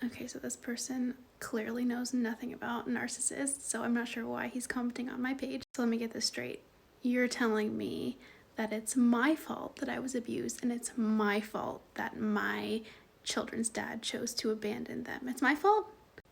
Okay, so this person clearly knows nothing about narcissists, so I'm not sure why he's commenting on my page. So let me get this straight. You're telling me that it's my fault that I was abused, and it's my fault that my children's dad chose to abandon them. It's my fault?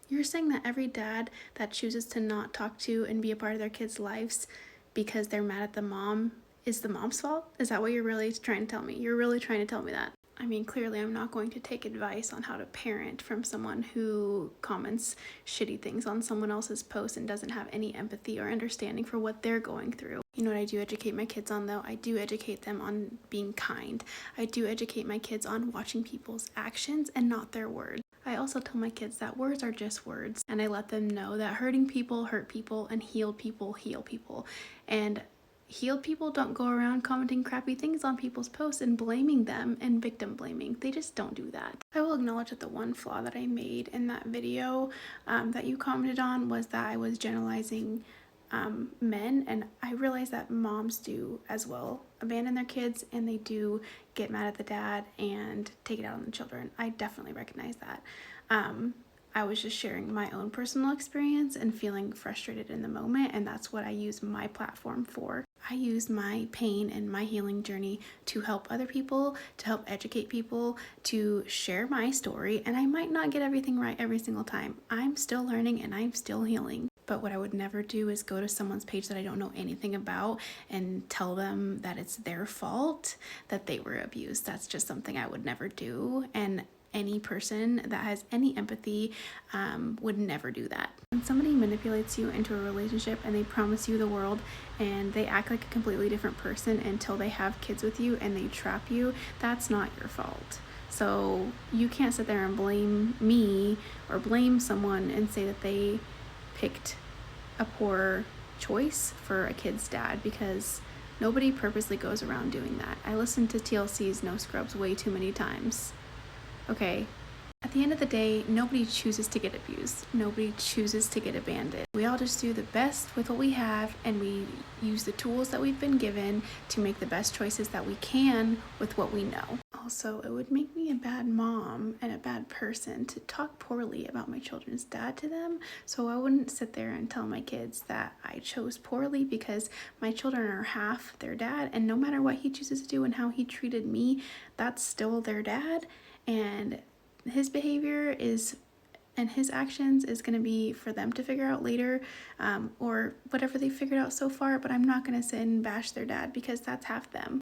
You're saying that every dad that chooses to not talk to and be a part of their kids' lives because they're mad at the mom is the mom's fault? Is that what you're really trying to tell me? You're really trying to tell me that? I mean, clearly I'm not going to take advice on how to parent from someone who comments shitty things on someone else's post and doesn't have any empathy or understanding for what they're going through. You know what I do educate my kids on, though? I do educate them on being kind. I do educate my kids on watching people's actions and not their words. I also tell my kids that words are just words, and I let them know that hurting people hurt people and healed people heal people. And healed people don't go around commenting crappy things on people's posts and blaming them and victim blaming. They just don't do that. I will acknowledge that the one flaw that I made in that video that you commented on was that I was generalizing men, and I realize that moms do as well abandon their kids, and they do get mad at the dad and take it out on the children. I definitely recognize that. I was just sharing my own personal experience and feeling frustrated in the moment, and that's what I use my platform for. I use my pain and my healing journey to help other people, to help educate people, to share my story, and I might not get everything right every single time. I'm still learning and I'm still healing. But what I would never do is go to someone's page that I don't know anything about and tell them that it's their fault that they were abused. That's just something I would never do. And any person that has any empathy would never do that. When somebody manipulates you into a relationship and they promise you the world and they act like a completely different person until they have kids with you and they trap you, that's not your fault. So you can't sit there and blame me or blame someone and say that they picked a poor choice for a kid's dad, because nobody purposely goes around doing that. I listened to TLC's No Scrubs way too many times. Okay, at the end of the day, nobody chooses to get abused. Nobody chooses to get abandoned. We all just do the best with what we have, and we use the tools that we've been given to make the best choices that we can with what we know. Also, it would make me a bad mom and a bad person to talk poorly about my children's dad to them, so I wouldn't sit there and tell my kids that I chose poorly, because my children are half their dad, and no matter what he chooses to do and how he treated me, that's still their dad, and his behavior is and his actions is going to be for them to figure out later, or whatever they figured out so far. But I'm not going to sit and bash their dad, because that's half them.